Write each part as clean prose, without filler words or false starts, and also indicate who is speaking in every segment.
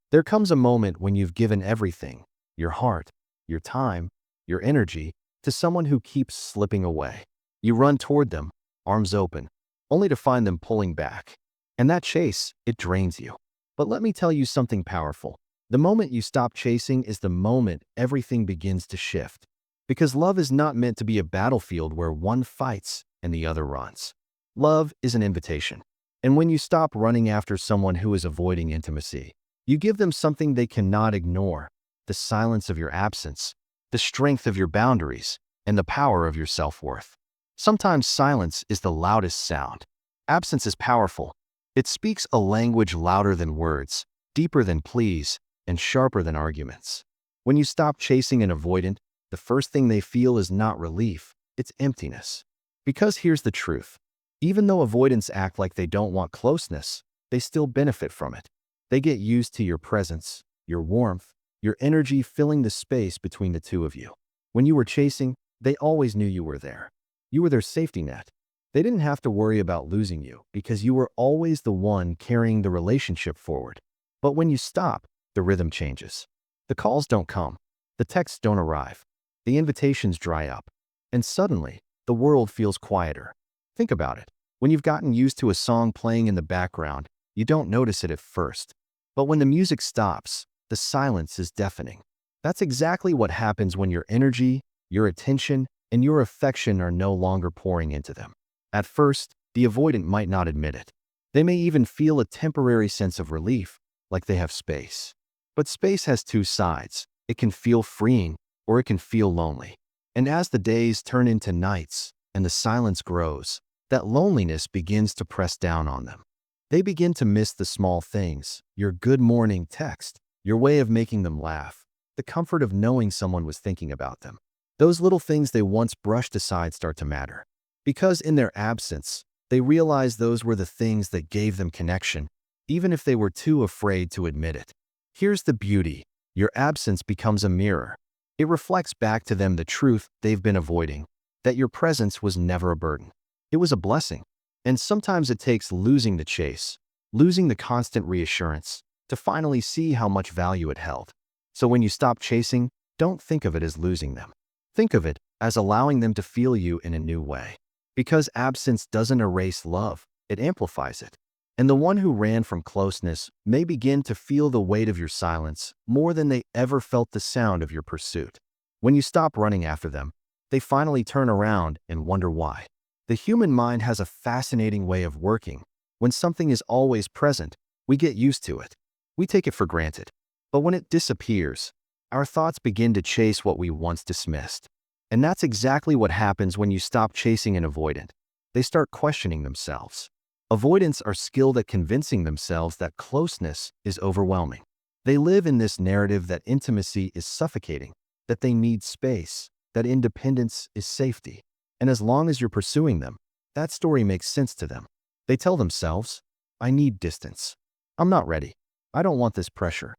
Speaker 1: There comes a moment when you've given everything, your heart, your time, your energy, to someone who keeps slipping away. You run toward them, arms open, only to find them pulling back. And that chase, it drains you. But let me tell you something powerful. The moment you stop chasing is the moment everything begins to shift. Because love is not meant to be a battlefield where one fights and the other runs. Love is an invitation. And when you stop running after someone who is avoiding intimacy, you give them something they cannot ignore: the silence of your absence, the strength of your boundaries, and the power of your self-worth. Sometimes silence is the loudest sound. Absence is powerful. It speaks a language louder than words, deeper than pleas, and sharper than arguments. When you stop chasing an avoidant, the first thing they feel is not relief, it's emptiness. Because here's the truth. Even though avoidants act like they don't want closeness, they still benefit from it. They get used to your presence, your warmth, your energy filling the space between the two of you. When you were chasing, they always knew you were there. You were their safety net. They didn't have to worry about losing you because you were always the one carrying the relationship forward. But when you stop, the rhythm changes. The calls don't come. The texts don't arrive. The invitations dry up. And suddenly, the world feels quieter. Think about it. When you've gotten used to a song playing in the background, you don't notice it at first. But when the music stops, the silence is deafening. That's exactly what happens when your energy, your attention, and your affection are no longer pouring into them. At first, the avoidant might not admit it. They may even feel a temporary sense of relief, like they have space. But space has two sides. It can feel freeing, or it can feel lonely. And as the days turn into nights and the silence grows, that loneliness begins to press down on them. They begin to miss the small things: your good morning text, your way of making them laugh, the comfort of knowing someone was thinking about them. Those little things they once brushed aside start to matter. Because in their absence, they realize those were the things that gave them connection, even if they were too afraid to admit it. Here's the beauty. Your absence becomes a mirror. It reflects back to them the truth they've been avoiding, that your presence was never a burden. It was a blessing. And sometimes it takes losing the chase, losing the constant reassurance, to finally see how much value it held. So when you stop chasing, don't think of it as losing them. Think of it as allowing them to feel you in a new way. Because absence doesn't erase love, it amplifies it. And the one who ran from closeness may begin to feel the weight of your silence more than they ever felt the sound of your pursuit. When you stop running after them, they finally turn around and wonder why. The human mind has a fascinating way of working. When something is always present, we get used to it. We take it for granted. But when it disappears, our thoughts begin to chase what we once dismissed. And that's exactly what happens when you stop chasing an avoidant. They start questioning themselves. Avoidants are skilled at convincing themselves that closeness is overwhelming. They live in this narrative that intimacy is suffocating, that they need space, that independence is safety. And as long as you're pursuing them, that story makes sense to them. They tell themselves, I need distance. I'm not ready. I don't want this pressure.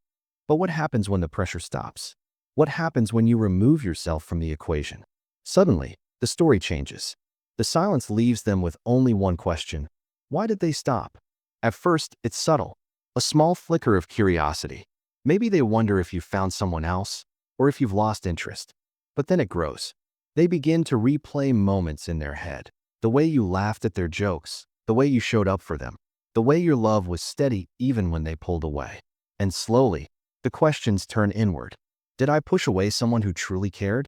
Speaker 1: But what happens when the pressure stops? What happens when you remove yourself from the equation? Suddenly, the story changes. The silence leaves them with only one question. Why did they stop? At first, it's subtle. A small flicker of curiosity. Maybe they wonder if you've found someone else, or if you've lost interest. But then it grows. They begin to replay moments in their head. The way you laughed at their jokes, the way you showed up for them, the way your love was steady even when they pulled away. And slowly, the questions turn inward. Did I push away someone who truly cared?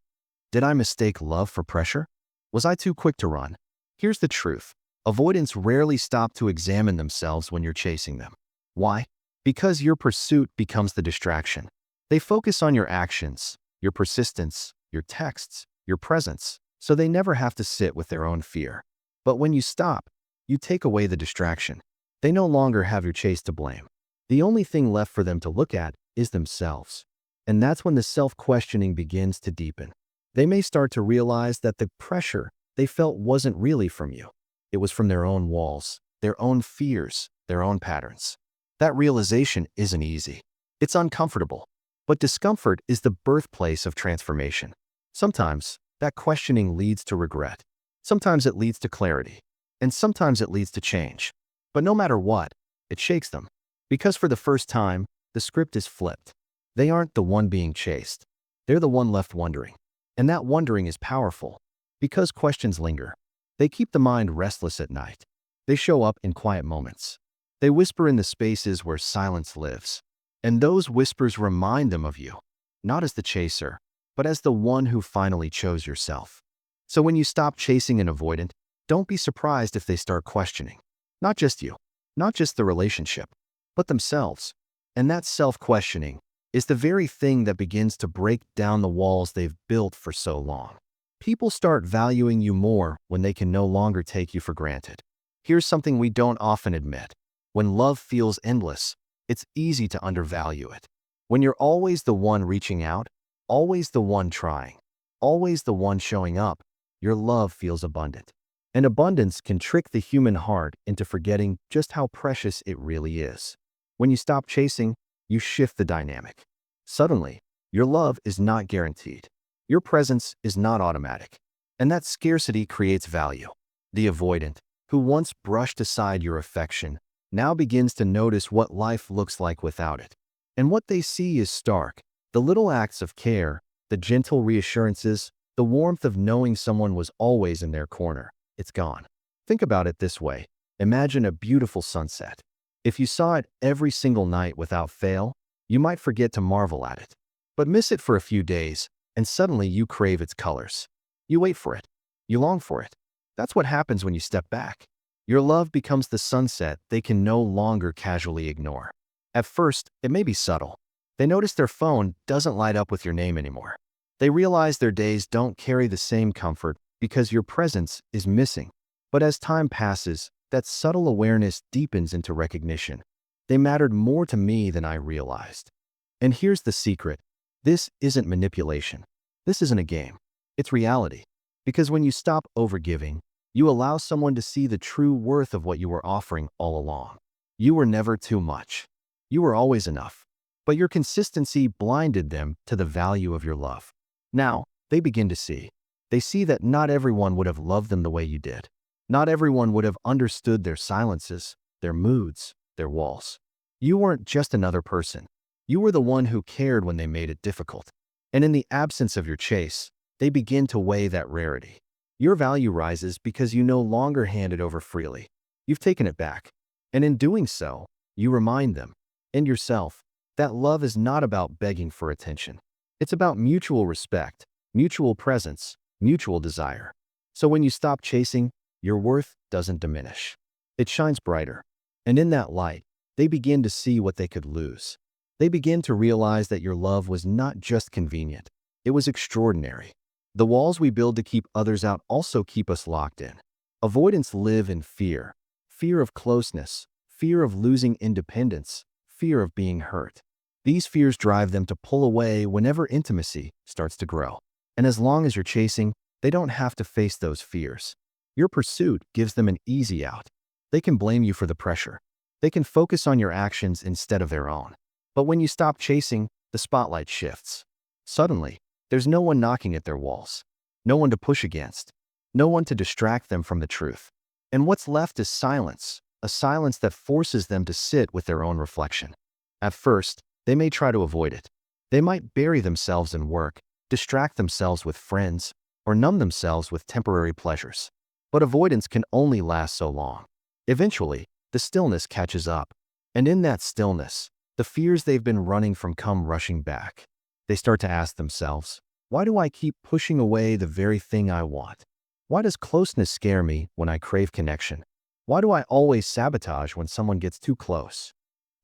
Speaker 1: Did I mistake love for pressure? Was I too quick to run? Here's the truth. Avoidants rarely stop to examine themselves when you're chasing them. Why? Because your pursuit becomes the distraction. They focus on your actions, your persistence, your texts, your presence, so they never have to sit with their own fear. But when you stop, you take away the distraction. They no longer have your chase to blame. The only thing left for them to look at is themselves. And that's when the self-questioning begins to deepen. They may start to realize that the pressure they felt wasn't really from you. It was from their own walls, their own fears, their own patterns. That realization isn't easy. It's uncomfortable. But discomfort is the birthplace of transformation. Sometimes, that questioning leads to regret. Sometimes it leads to clarity. And sometimes it leads to change. But no matter what, it shakes them. Because for the first time, the script is flipped. They aren't the one being chased. They're the one left wondering. And that wondering is powerful. Because questions linger. They keep the mind restless at night. They show up in quiet moments. They whisper in the spaces where silence lives. And those whispers remind them of you, not as the chaser, but as the one who finally chose yourself. So when you stop chasing an avoidant, don't be surprised if they start questioning. Not just you, not just the relationship, but themselves. And that self-questioning is the very thing that begins to break down the walls they've built for so long. People start valuing you more when they can no longer take you for granted. Here's something we don't often admit. When love feels endless, it's easy to undervalue it. When you're always the one reaching out, always the one trying, always the one showing up, your love feels abundant. And abundance can trick the human heart into forgetting just how precious it really is. When you stop chasing, you shift the dynamic. Suddenly, your love is not guaranteed. Your presence is not automatic. And that scarcity creates value. The avoidant, who once brushed aside your affection, now begins to notice what life looks like without it. And what they see is stark. The little acts of care, the gentle reassurances, the warmth of knowing someone was always in their corner. It's gone. Think about it this way. Imagine a beautiful sunset. If you saw it every single night without fail, you might forget to marvel at it. But miss it for a few days, and suddenly you crave its colors. You wait for it. You long for it. That's what happens when you step back. Your love becomes the sunset they can no longer casually ignore. At first, it may be subtle. They notice their phone doesn't light up with your name anymore. They realize their days don't carry the same comfort because your presence is missing. But as time passes, that subtle awareness deepens into recognition. They mattered more to me than I realized. And here's the secret. This isn't manipulation. This isn't a game. It's reality. Because when you stop overgiving, you allow someone to see the true worth of what you were offering all along. You were never too much. You were always enough. But your consistency blinded them to the value of your love. Now, they begin to see. They see that not everyone would have loved them the way you did. Not everyone would have understood their silences, their moods, their walls. You weren't just another person. You were the one who cared when they made it difficult. And in the absence of your chase, they begin to weigh that rarity. Your value rises because you no longer hand it over freely. You've taken it back. And in doing so, you remind them, and yourself, that love is not about begging for attention. It's about mutual respect, mutual presence, mutual desire. So when you stop chasing, your worth doesn't diminish. It shines brighter. And in that light, they begin to see what they could lose. They begin to realize that your love was not just convenient. It was extraordinary. The walls we build to keep others out also keep us locked in. Avoidants live in fear. Fear of closeness, fear of losing independence, fear of being hurt. These fears drive them to pull away whenever intimacy starts to grow. And as long as you're chasing, they don't have to face those fears. Your pursuit gives them an easy out. They can blame you for the pressure. They can focus on your actions instead of their own. But when you stop chasing, the spotlight shifts. Suddenly, there's no one knocking at their walls. No one to push against. No one to distract them from the truth. And what's left is silence, a silence that forces them to sit with their own reflection. At first, they may try to avoid it. They might bury themselves in work, distract themselves with friends, or numb themselves with temporary pleasures. But avoidance can only last so long. Eventually, the stillness catches up. And in that stillness, the fears they've been running from come rushing back. They start to ask themselves, why do I keep pushing away the very thing I want? Why does closeness scare me when I crave connection? Why do I always sabotage when someone gets too close?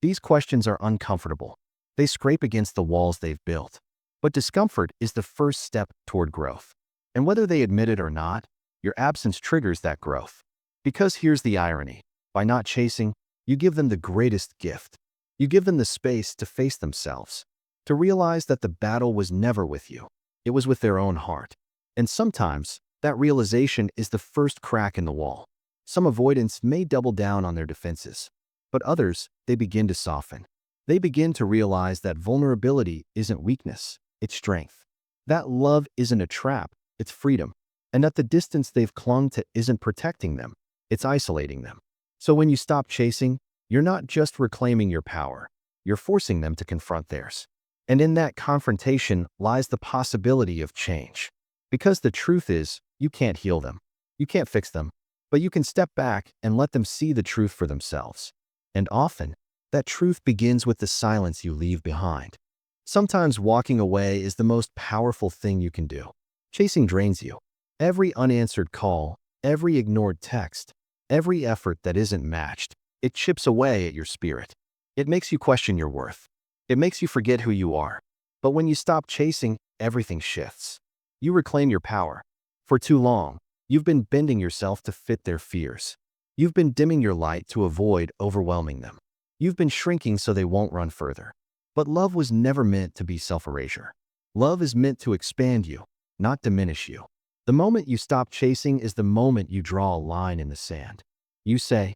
Speaker 1: These questions are uncomfortable. They scrape against the walls they've built. But discomfort is the first step toward growth. And whether they admit it or not, your absence triggers that growth. Because here's the irony. By not chasing, you give them the greatest gift. You give them the space to face themselves, to realize that the battle was never with you. It was with their own heart. And sometimes, that realization is the first crack in the wall. Some avoidants may double down on their defenses, but others, they begin to soften. They begin to realize that vulnerability isn't weakness, it's strength. That love isn't a trap, it's freedom. And that the distance they've clung to isn't protecting them, it's isolating them. So when you stop chasing, you're not just reclaiming your power. you're forcing them to confront theirs. And in that confrontation lies the possibility of change. Because the truth is, you can't heal them. You can't fix them. But you can step back and let them see the truth for themselves. And often, that truth begins with the silence you leave behind. Sometimes walking away is the most powerful thing you can do. Chasing drains you. Every unanswered call, every ignored text, every effort that isn't matched, it chips away at your spirit. It makes you question your worth. It makes you forget who you are. But when you stop chasing, everything shifts. You reclaim your power. For too long, you've been bending yourself to fit their fears. You've been dimming your light to avoid overwhelming them. You've been shrinking so they won't run further. But love was never meant to be self-erasure. Love is meant to expand you, not diminish you. The moment you stop chasing is the moment you draw a line in the sand. You say,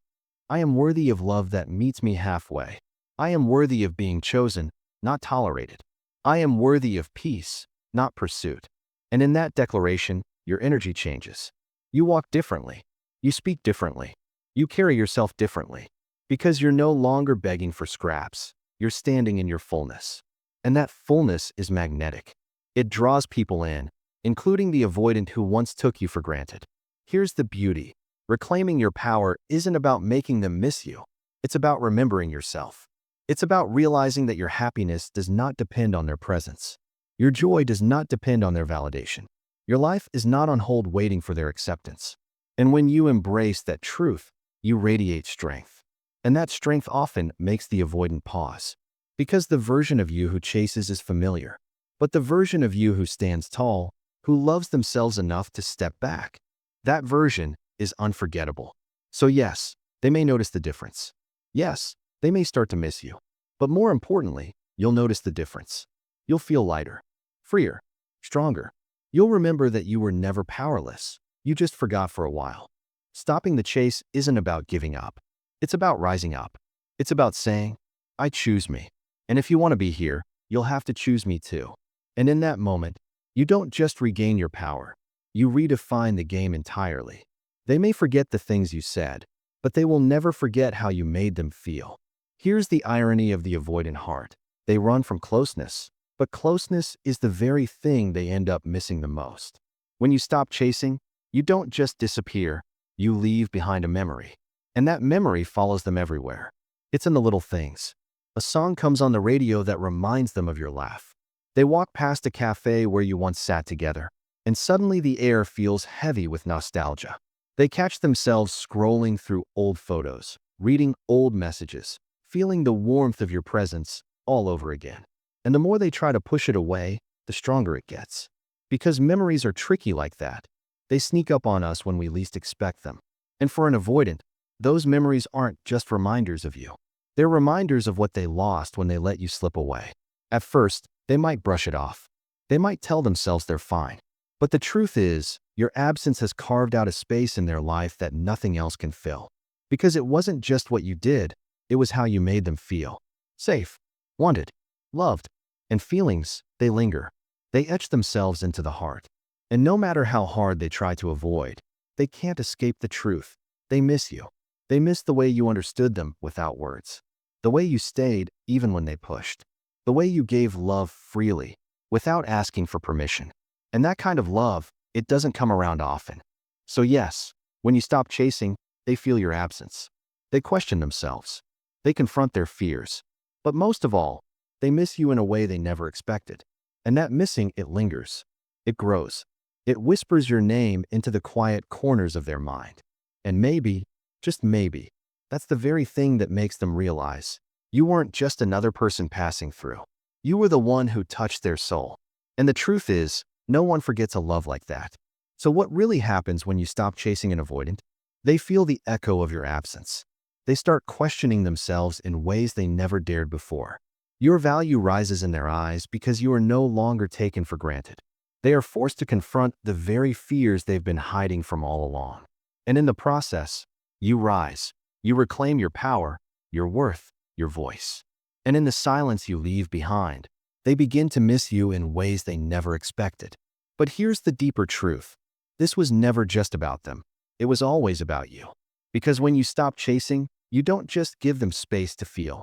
Speaker 1: I am worthy of love that meets me halfway. I am worthy of being chosen, not tolerated. I am worthy of peace, not pursuit. And in that declaration, your energy changes. You walk differently. You speak differently. You carry yourself differently. Because you're no longer begging for scraps. You're standing in your fullness. And that fullness is magnetic. It draws people in, including the avoidant who once took you for granted. Here's the beauty. Reclaiming your power isn't about making them miss you. It's about remembering yourself. It's about realizing that your happiness does not depend on their presence. Your joy does not depend on their validation. Your life is not on hold waiting for their acceptance. And when you embrace that truth, you radiate strength. And that strength often makes the avoidant pause. Because the version of you who chases is familiar. But the version of you who stands tall, who loves themselves enough to step back, that version is unforgettable. So yes, they may notice the difference. Yes, they may start to miss you. But more importantly, you'll notice the difference. You'll feel lighter, freer, stronger. You'll remember that you were never powerless. You just forgot for a while. Stopping the chase isn't about giving up. It's about rising up. It's about saying, I choose me. And if you want to be here, you'll have to choose me too. And in that moment, you don't just regain your power. You redefine the game entirely. They may forget the things you said, but they will never forget how you made them feel. Here's the irony of the avoidant heart. They run from closeness, but closeness is the very thing they end up missing the most. When you stop chasing, you don't just disappear, you leave behind a memory. And that memory follows them everywhere. It's in the little things. A song comes on the radio that reminds them of your laugh. They walk past a cafe where you once sat together, and suddenly the air feels heavy with nostalgia. They catch themselves scrolling through old photos, reading old messages, feeling the warmth of your presence all over again. And the more they try to push it away, the stronger it gets. Because memories are tricky like that. They sneak up on us when we least expect them. And for an avoidant, those memories aren't just reminders of you. They're reminders of what they lost when they let you slip away. At first, they might brush it off. They might tell themselves they're fine. But the truth is, your absence has carved out a space in their life that nothing else can fill. Because it wasn't just what you did, it was how you made them feel. Safe, wanted, loved. And feelings, they linger. They etch themselves into the heart. And no matter how hard they try to avoid, they can't escape the truth. They miss you. They miss the way you understood them without words. The way you stayed even when they pushed. The way you gave love freely, without asking for permission. And that kind of love, it doesn't come around often. So yes, when you stop chasing, they feel your absence. They question themselves. They confront their fears. But most of all, they miss you in a way they never expected. And that missing, it lingers. It grows. It whispers your name into the quiet corners of their mind. And maybe, just maybe, that's the very thing that makes them realize you weren't just another person passing through. You were the one who touched their soul. And the truth is, no one forgets a love like that. So what really happens when you stop chasing an avoidant? They feel the echo of your absence. They start questioning themselves in ways they never dared before. Your value rises in their eyes because you are no longer taken for granted. They are forced to confront the very fears they've been hiding from all along. And in the process, you rise. You reclaim your power, your worth, your voice. And in the silence you leave behind, they begin to miss you in ways they never expected. But here's the deeper truth. This was never just about them. It was always about you. Because when you stop chasing, you don't just give them space to feel.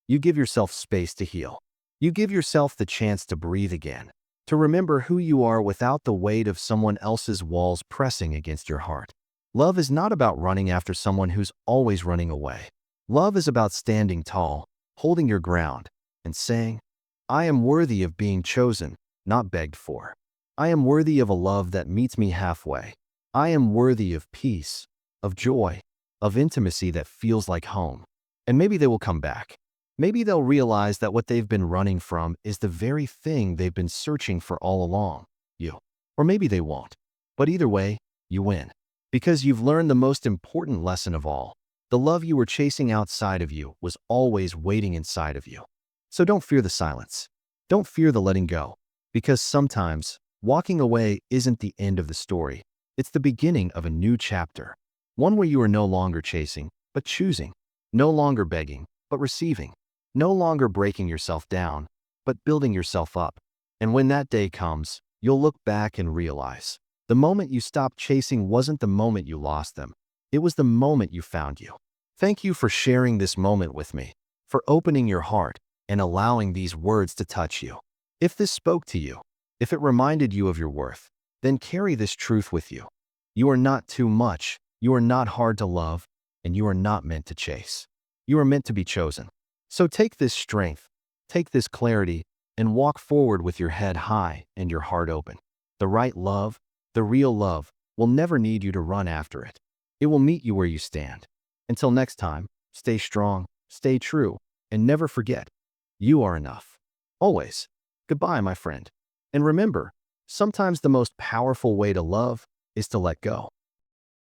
Speaker 1: You give yourself space to heal. You give yourself the chance to breathe again, to remember who you are without the weight of someone else's walls pressing against your heart. Love is not about running after someone who's always running away. Love is about standing tall, holding your ground, and saying, I am worthy of being chosen, not begged for. I am worthy of a love that meets me halfway. I am worthy of peace, of joy, of intimacy that feels like home. And maybe they will come back. Maybe they'll realize that what they've been running from is the very thing they've been searching for all along, you. Or maybe they won't. But either way, you win. Because you've learned the most important lesson of all. The love you were chasing outside of you was always waiting inside of you. So don't fear the silence. Don't fear the letting go. Because sometimes, walking away isn't the end of the story. It's the beginning of a new chapter. One where you are no longer chasing, but choosing. No longer begging, but receiving. No longer breaking yourself down, but building yourself up. And when that day comes, you'll look back and realize the moment you stopped chasing wasn't the moment you lost them. It was the moment you found you. Thank you for sharing this moment with me, for opening your heart and allowing these words to touch you. If this spoke to you, if it reminded you of your worth, then carry this truth with you. You are not too much, you are not hard to love, and you are not meant to chase. You are meant to be chosen. So take this strength, take this clarity, and walk forward with your head high and your heart open. The right love, the real love, will never need you to run after it. It will meet you where you stand. Until next time, stay strong, stay true, and never forget, you are enough. Always. Goodbye, my friend. And remember, sometimes the most powerful way to love is to let go.